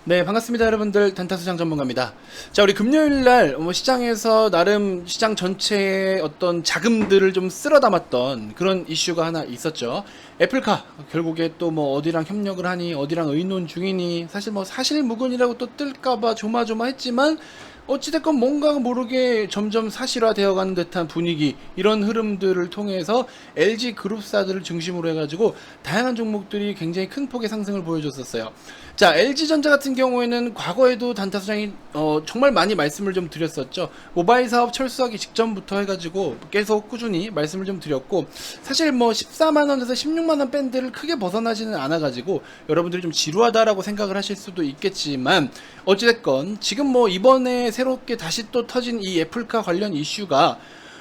네, 반갑습니다, 여러분들. 단타수장 전문가입니다. 자, 우리 금요일날 시장에서 나름 시장 전체의 어떤 자금들을 좀 쓸어 담았던 그런 이슈가 하나 있었죠. 애플카 결국에 또 어디랑 협력을 하니, 어디랑 의논 중이니, 사실 사실무근이라고 또 뜰까봐 조마조마했지만 어찌됐건 뭔가 모르게 점점 사실화되어가는 듯한 분위기, 이런 흐름들을 통해서 LG 그룹사들을 중심으로 해가지고 다양한 종목들이 굉장히 큰 폭의 상승을 보여줬었어요. 자, LG전자 같은 경우에는 과거에도 단타수장이 정말 많이 말씀을 좀 드렸었죠. 모바일 사업 철수하기 직전부터 해가지고 계속 꾸준히 말씀을 좀 드렸고, 사실 14만원에서 16만원 밴드를 크게 벗어나지는 않아가지고 여러분들이 좀 지루하다라고 생각을 하실 수도 있겠지만, 어찌됐건 지금 이번에 새롭게 다시 또 터진 이 애플카 관련 이슈가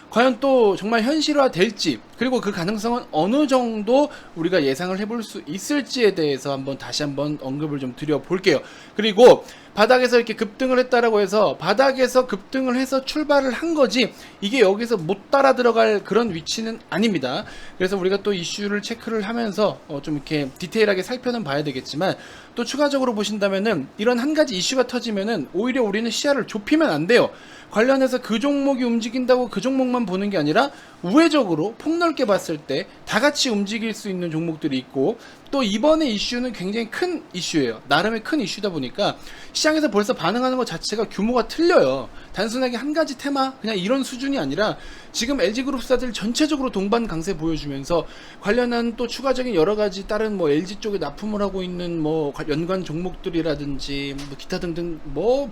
과연 또 정말 현실화 될지, 그리고 그 가능성은 어느 정도 우리가 예상을 해볼 수 있을지에 대해서 다시 한번 언급을 좀 드려볼게요. 그리고 바닥에서 이렇게 급등을 했다라고 해서 바닥에서 급등을 해서 출발을 한 거지, 이게 여기서 못 따라 들어갈 그런 위치는 아닙니다. 그래서 우리가 또 이슈를 체크를 하면서 좀 이렇게 디테일하게 살펴는 봐야 되겠지만, 또 추가적으로 보신다면은 이런 한 가지 이슈가 터지면은 오히려 우리는 시야를 좁히면 안 돼요. 관련해서 그 종목이 움직인다고 그 종목만 보는 게 아니라 우회적으로 폭넓게 봤을 때 다 같이 움직일 수 있는 종목들이 있고, 또 이번에 이슈는 굉장히 큰 이슈예요. 나름의 큰 이슈다 보니까 시장에서 벌써 반응하는 것 자체가 규모가 틀려요. 단순하게 한 가지 테마 그냥 이런 수준이 아니라 지금 LG그룹사들 전체적으로 동반 강세 보여주면서 관련한 또 추가적인 여러 가지 다른 LG 쪽에 납품을 하고 있는 연관 종목들이라든지 기타 등등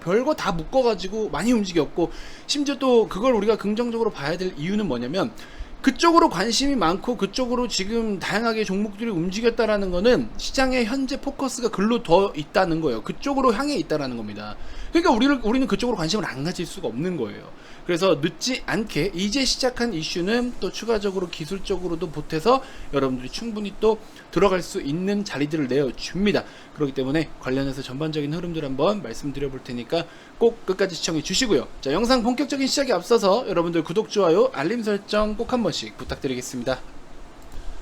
별거 다 묶어가지고 많이 움직였고, 심지어 또 그걸 우리가 긍정적으로 봐야 될 이유는 뭐냐면, 그쪽으로 관심이 많고 그쪽으로 지금 다양하게 종목들이 움직였다라는 거는 시장의 현재 포커스가 글로 더 있다는 거예요. 그쪽으로 향해 있다라는 겁니다. 그러니까 우리는 그쪽으로 관심을 안 가질 수가 없는 거예요. 그래서 늦지 않게 이제 시작한 이슈는 또 추가적으로 기술적으로도 보태서 여러분들이 충분히 또 들어갈 수 있는 자리들을 내어줍니다. 그렇기 때문에 관련해서 전반적인 흐름들 한번 말씀드려 볼 테니까 꼭 끝까지 시청해 주시고요. 자, 영상 본격적인 시작에 앞서서 여러분들 구독, 좋아요, 알림 설정 꼭 한 번씩 부탁드리겠습니다.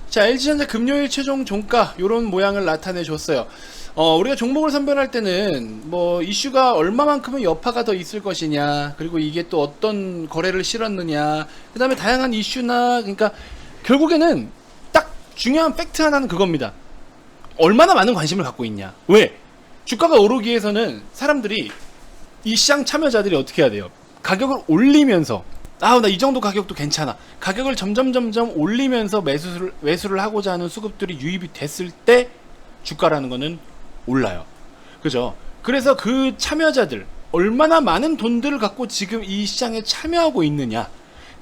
자, LG전자 금요일 최종 종가 요런 모양을 나타내 줬어요. 우리가 종목을 선별할 때는 이슈가 얼마만큼의 여파가 더 있을 것이냐, 그리고 이게 또 어떤 거래를 실었느냐, 그 다음에 다양한 이슈나, 그러니까 결국에는 딱 중요한 팩트 하나는 그겁니다. 얼마나 많은 관심을 갖고 있냐. 왜? 주가가 오르기 위해서는 사람들이, 이 시장 참여자들이 어떻게 해야 돼요? 가격을 올리면서, 나 이 정도 가격도 괜찮아, 가격을 점점 올리면서 매수를 하고자 하는 수급들이 유입이 됐을 때 주가라는 거는 올라요. 그죠? 그래서 그 참여자들, 얼마나 많은 돈들을 갖고 지금 이 시장에 참여하고 있느냐,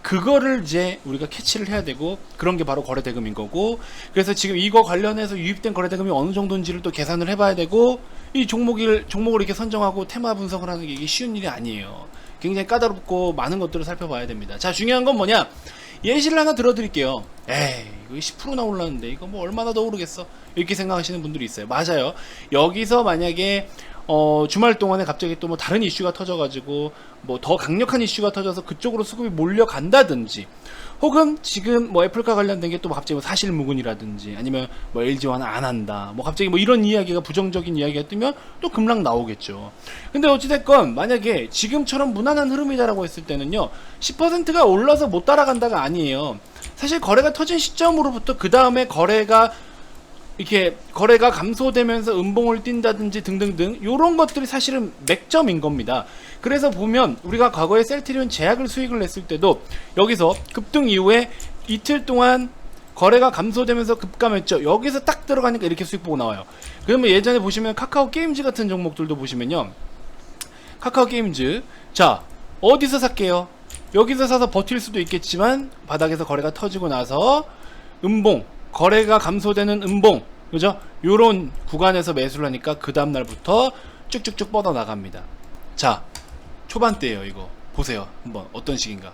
그거를 이제 우리가 캐치를 해야 되고, 그런 게 바로 거래대금인 거고, 그래서 지금 이거 관련해서 유입된 거래대금이 어느 정도인지를 또 계산을 해봐야 되고, 이 종목을 이렇게 선정하고 테마 분석을 하는 게 이게 쉬운 일이 아니에요. 굉장히 까다롭고 많은 것들을 살펴봐야 됩니다. 자, 중요한 건 뭐냐, 예시를 하나 들어드릴게요. 에이, 이거 10%나 올랐는데 이거 얼마나 더 오르겠어, 이렇게 생각하시는 분들이 있어요. 맞아요. 여기서 만약에 주말 동안에 갑자기 또 다른 이슈가 터져가지고 더 강력한 이슈가 터져서 그쪽으로 수급이 몰려간다든지, 혹은 지금 애플카 관련된 게 또 갑자기 사실무근이라든지, 아니면 LG화는 안 한다, 갑자기 이런 이야기가, 부정적인 이야기가 뜨면 또 급락 나오겠죠. 근데 어찌됐건 만약에 지금처럼 무난한 흐름이다라고 했을 때는요, 10%가 올라서 못 따라간다가 아니에요. 사실 거래가 터진 시점으로부터 그 다음에 거래가 감소되면서 음봉을 띈다든지 등등등, 요런 것들이 사실은 맥점인 겁니다. 그래서 보면 우리가 과거에 셀트리온 제약을 수익을 냈을 때도 여기서 급등 이후에 이틀 동안 거래가 감소되면서 급감했죠. 여기서 딱 들어가니까 이렇게 수익 보고 나와요. 그러면 예전에 보시면 카카오 게임즈 같은 종목들도 보시면요, 카카오 게임즈, 자, 어디서 샀게요? 여기서 사서 버틸 수도 있겠지만 바닥에서 거래가 터지고 나서 음봉, 거래가 감소되는 음봉, 그죠? 요런 구간에서 매수를 하니까 그 다음날부터 쭉쭉쭉 뻗어 나갑니다. 자, 초반대에요. 이거 보세요 한번 어떤 식인가.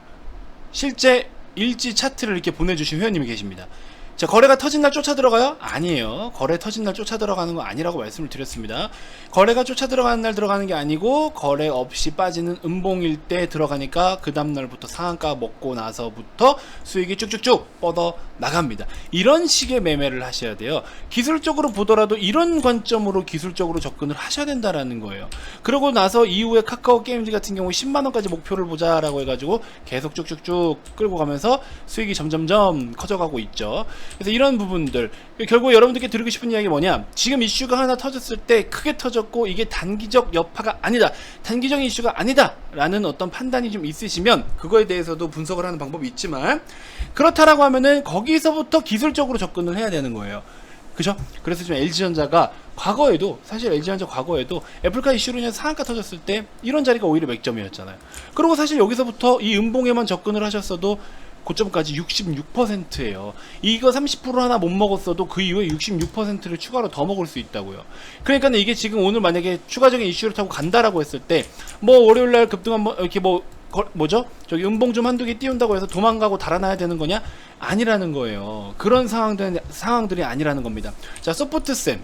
실제 일지 차트를 이렇게 보내주신 회원님이 계십니다. 자, 거래가 터진 날 쫓아 들어가요? 아니에요. 거래 터진 날 쫓아 들어가는 거 아니라고 말씀을 드렸습니다. 거래가 쫓아 들어가는 날 들어가는 게 아니고 거래 없이 빠지는 음봉일 때 들어가니까 그 다음날부터 상한가 먹고 나서부터 수익이 쭉쭉쭉 뻗어 나갑니다. 이런 식의 매매를 하셔야 돼요. 기술적으로 보더라도 이런 관점으로 기술적으로 접근을 하셔야 된다라는 거예요. 그러고 나서 이후에 카카오 게임즈 같은 경우 10만원까지 목표를 보자라고 해가지고 계속 쭉쭉쭉 끌고 가면서 수익이 점점점 커져가고 있죠. 그래서 이런 부분들, 결국 여러분들께 드리고 싶은 이야기 뭐냐, 지금 이슈가 하나 터졌을 때 크게 터졌고 이게 단기적 여파가 아니다, 단기적 이슈가 아니다 라는 어떤 판단이 좀 있으시면 그거에 대해서도 분석을 하는 방법이 있지만, 그렇다라고 하면은 거기서부터 기술적으로 접근을 해야 되는 거예요. 그죠? 그래서 지금 LG전자가 과거에도, 사실 LG전자 과거에도 애플카 이슈로 인해서 상한가 터졌을 때 이런 자리가 오히려 맥점이었잖아요. 그리고 사실 여기서부터 이 음봉에만 접근을 하셨어도 고점까지 66%예요. 이거 30% 하나 못 먹었어도 그 이후에 66%를 추가로 더 먹을 수 있다고요. 그러니까 이게 지금 오늘 만약에 추가적인 이슈를 타고 간다라고 했을 때, 뭐 월요일날 급등 한번 이렇게 뭐죠? 저기 음봉 좀 한두 개 띄운다고 해서 도망가고 달아나야 되는 거냐? 아니라는 거예요. 그런 상황들이 아니라는 겁니다. 자, 소프트센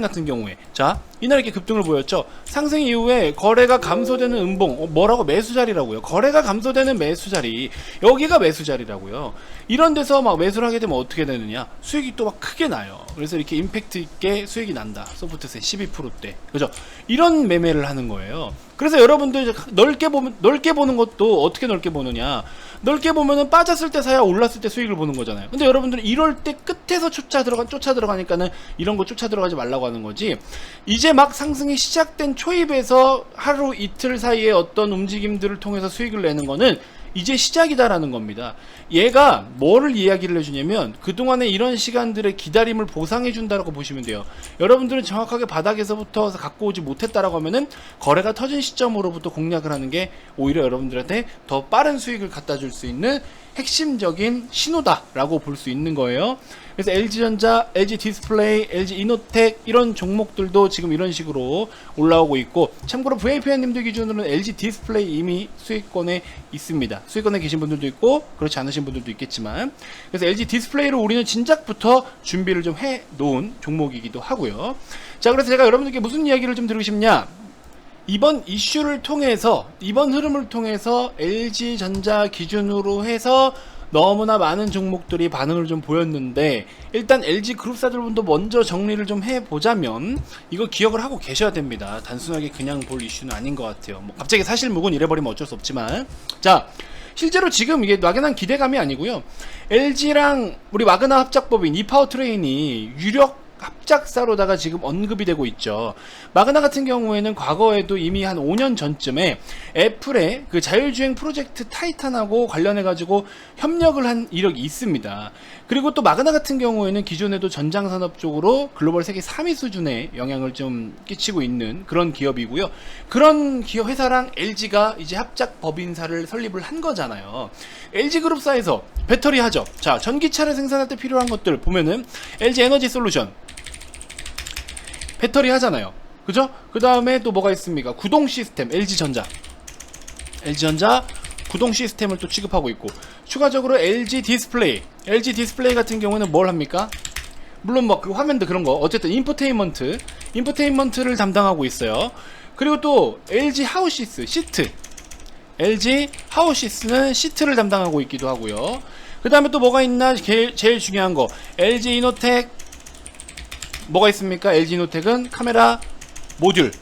같은 경우에, 자, 이날 이렇게 급등을 보였죠. 상승 이후에 거래가 감소되는 음봉, 뭐라고, 매수자리라고요. 거래가 감소되는 매수자리, 여기가 매수자리라고요. 이런 데서 막 매수를 하게 되면 어떻게 되느냐, 수익이 또 막 크게 나요. 그래서 이렇게 임팩트 있게 수익이 난다. 소프트센 12%대, 그죠? 이런 매매를 하는 거예요. 그래서 여러분들 넓게 보는 것도 어떻게 넓게 보느냐, 넓게 보면은 빠졌을 때 사야 올랐을 때 수익을 보는 거잖아요. 근데 여러분들은 이럴 때 끝에서 쫓아 들어가니까는 이런 거 쫓아 들어가지 말라고 하는 거지, 이제 막 상승이 시작된 초입에서 하루 이틀 사이에 어떤 움직임들을 통해서 수익을 내는 거는 이제 시작이다라는 겁니다. 얘가 뭐를 이야기를 해주냐면, 그동안에 이런 시간들의 기다림을 보상해 준다라고 보시면 돼요. 여러분들은 정확하게 바닥에서부터 갖고 오지 못했다라고 하면은 거래가 터진 시점으로부터 공략을 하는 게 오히려 여러분들한테 더 빠른 수익을 갖다 줄 수 있는 핵심적인 신호다라고 볼 수 있는 거예요. 그래서 LG전자, LG디스플레이, LG이노텍 이런 종목들도 지금 이런 식으로 올라오고 있고, 참고로 VIP님들 기준으로는 LG디스플레이 이미 수익권에 있습니다. 수익권에 계신 분들도 있고 그렇지 않으신 분들도 있겠지만, 그래서 LG디스플레이를 우리는 진작부터 준비를 좀 해놓은 종목이기도 하고요. 자, 그래서 제가 여러분들께 무슨 이야기를 좀 드리고 싶냐, 이번 이슈를 통해서, 이번 흐름을 통해서 LG전자 기준으로 해서 너무나 많은 종목들이 반응을 좀 보였는데, 일단 LG그룹사들분도 먼저 정리를 좀 해보자면 이거 기억을 하고 계셔야 됩니다. 단순하게 그냥 볼 이슈는 아닌 것 같아요. 뭐 갑자기 사실무근 이래버리면 어쩔 수 없지만, 자, 실제로 지금 이게 막연한 기대감이 아니고요, LG랑 우리 마그나 합작법인 이파워트레인이 유력 합작사로다가 지금 언급이 되고 있죠. 마그나 같은 경우에는 과거에도 이미 한 5년 전쯤에 애플의 그 자율주행 프로젝트 타이탄하고 관련해가지고 협력을 한 이력이 있습니다. 그리고 또 마그나 같은 경우에는 기존에도 전장산업 쪽으로 글로벌 세계 3위 수준의 영향을 좀 끼치고 있는 그런 기업이고요. 그런 기업 회사랑 LG가 이제 합작 법인사를 설립을 한 거잖아요. LG그룹사에서 배터리 하죠. 자, 전기차를 생산할 때 필요한 것들 보면은 LG 에너지 솔루션 배터리 하잖아요. 그죠? 그 다음에 또 뭐가 있습니까? 구동 시스템, LG전자 구동 시스템을 또 취급하고 있고, 추가적으로 LG 디스플레이 같은 경우는 뭘 합니까? 물론 뭐 그 화면도 그런 거, 어쨌든 인포테인먼트를 담당하고 있어요. 그리고 또 LG 하우시스 LG 하우시스는 시트를 담당하고 있기도 하고요. 그 다음에 또 뭐가 있나, 제일 중요한 거, LG 이노텍 뭐가 있습니까? LG 이노텍은 카메라 모듈,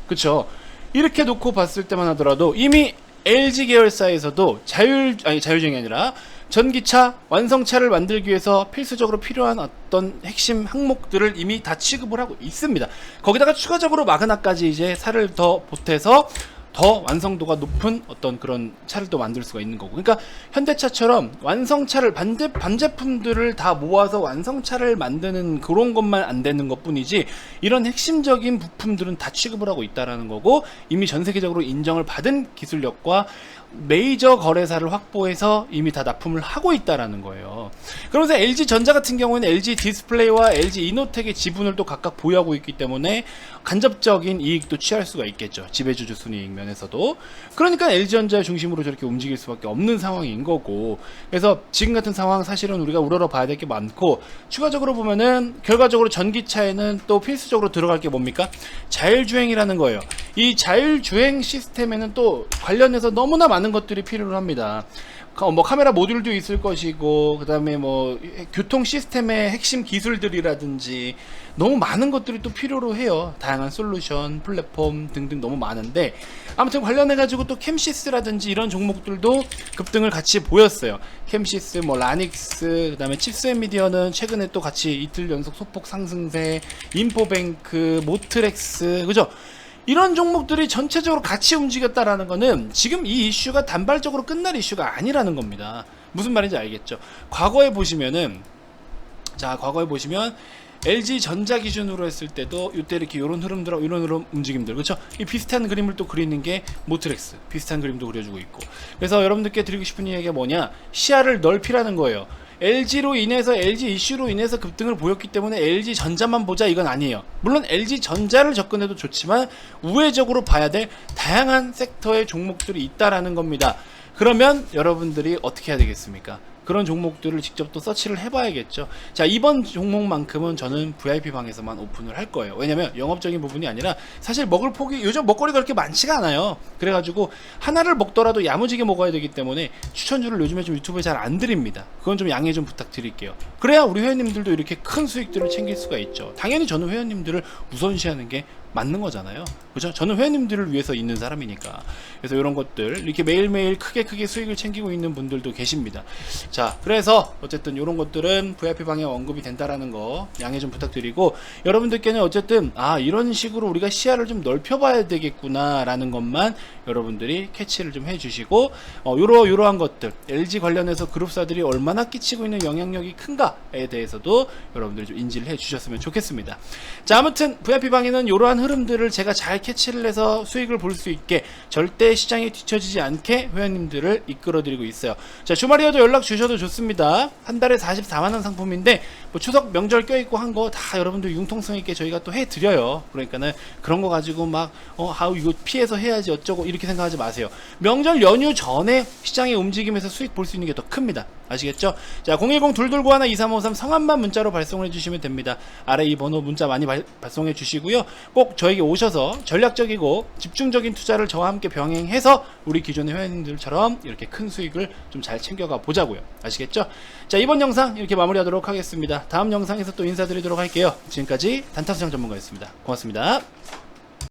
그쵸? 이렇게 놓고 봤을 때만 하더라도 이미 LG 계열사에서도 자율주행이 아니라 전기차, 완성차를 만들기 위해서 필수적으로 필요한 어떤 핵심 항목들을 이미 다 취급을 하고 있습니다. 거기다가 추가적으로 마그나까지 이제 살을 더 보태서 더 완성도가 높은 어떤 그런 차를 또 만들 수가 있는 거고, 그러니까 현대차처럼 완성차를 반제품들을 다 모아서 완성차를 만드는 그런 것만 안 되는 것 뿐이지, 이런 핵심적인 부품들은 다 취급을 하고 있다라는 거고, 이미 전 세계적으로 인정을 받은 기술력과 메이저 거래사를 확보해서 이미 다 납품을 하고 있다라는 거예요. 그러면서 LG전자 같은 경우에는 LG 디스플레이와 LG 이노텍의 지분을 또 각각 보유하고 있기 때문에 간접적인 이익도 취할 수가 있겠죠. 지배주주 순이익 면에서도. 그러니까 LG전자 중심으로 저렇게 움직일 수밖에 없는 상황인 거고, 그래서 지금 같은 상황 사실은 우리가 우러러 봐야 될 게 많고, 추가적으로 보면은 결과적으로 전기차에는 또 필수적으로 들어갈 게 뭡니까? 자율주행이라는 거예요. 이 자율주행 시스템에는 또 관련해서 너무나 많은 것들이 필요로 합니다. 뭐 카메라 모듈도 있을 것이고, 그 다음에 뭐 교통 시스템의 핵심 기술들이라든지 너무 많은 것들이 또 필요로 해요. 다양한 솔루션, 플랫폼 등등 너무 많은데, 아무튼 관련해 가지고 또 캠시스라든지 이런 종목들도 급등을 같이 보였어요. 캠시스, 뭐 라닉스, 그 다음에 칩스앤미디어는 최근에 또 같이 이틀 연속 소폭 상승세, 인포뱅크, 모트렉스, 그죠? 이런 종목들이 전체적으로 같이 움직였다라는 거는 지금 이 이슈가 단발적으로 끝날 이슈가 아니라는 겁니다. 무슨 말인지 알겠죠? 과거에 보시면은, 자, 과거에 보시면 LG전자 기준으로 했을 때도 이때 이렇게 이런 흐름들, 이런 흐름 움직임들, 그렇죠? 이 비슷한 그림을 또 그리는 게 모트렉스, 비슷한 그림도 그려주고 있고. 그래서 여러분들께 드리고 싶은 이야기가 뭐냐? 시야를 넓히라는 거예요. LG로 인해서, LG 이슈로 인해서 급등을 보였기 때문에 LG전자만 보자, 이건 아니에요. 물론 LG전자를 접근해도 좋지만 우회적으로 봐야 될 다양한 섹터의 종목들이 있다라는 겁니다. 그러면 여러분들이 어떻게 해야 되겠습니까? 그런 종목들을 직접 또 서치를 해봐야겠죠. 자, 이번 종목만큼은 저는 VIP 방에서만 오픈을 할 거예요. 왜냐면 영업적인 부분이 아니라 사실 먹을 폭이, 요즘 먹거리가 그렇게 많지가 않아요. 그래가지고 하나를 먹더라도 야무지게 먹어야 되기 때문에 추천주를 요즘에 좀 유튜브에 잘 안 드립니다. 그건 좀 양해 좀 부탁드릴게요. 그래야 우리 회원님들도 이렇게 큰 수익들을 챙길 수가 있죠. 당연히 저는 회원님들을 우선시하는 게 맞는 거잖아요. 그죠? 저는 회원님들을 위해서 있는 사람이니까. 그래서 이런 것들 이렇게 매일매일 크게 수익을 챙기고 있는 분들도 계십니다. 자, 그래서 어쨌든 이런 것들은 VIP 방에 언급이 된다라는 거 양해 좀 부탁드리고, 여러분들께는 어쨌든 이런 식으로 우리가 시야를 좀 넓혀봐야 되겠구나 라는 것만 여러분들이 캐치를 좀 해주시고, 요러한 것들, LG 관련해서 그룹사들이 얼마나 끼치고 있는 영향력이 큰가에 대해서도 여러분들이 좀 인지를 해주셨으면 좋겠습니다. 자, 아무튼 VIP 방에는 이러한 흐름들을 제가 잘 캐치를 해서 수익을 볼 수 있게, 절대 시장에 뒤처지지 않게 회원님들을 이끌어드리고 있어요. 자, 주말이어도 연락 주셔도 좋습니다. 한 달에 44만원 상품인데 뭐 추석 명절 껴있고 한 거 다 여러분들 융통성 있게 저희가 또 해드려요. 그러니까는 그런 거 가지고 막 이거 피해서 해야지 어쩌고 이렇게 생각하지 마세요. 명절 연휴 전에 시장의 움직임에서 수익 볼 수 있는 게 더 큽니다. 아시겠죠? 자, 010-2291-2353 성함만 문자로 발송을 해주시면 됩니다. 아래 이 번호 문자 많이 발송해 주시고요. 꼭 저에게 오셔서 전략적이고 집중적인 투자를 저와 함께 병행해서 우리 기존의 회원님들처럼 이렇게 큰 수익을 좀 잘 챙겨가 보자고요. 아시겠죠? 자, 이번 영상 이렇게 마무리하도록 하겠습니다. 다음 영상에서 또 인사드리도록 할게요. 지금까지 단타수장 전문가였습니다. 고맙습니다.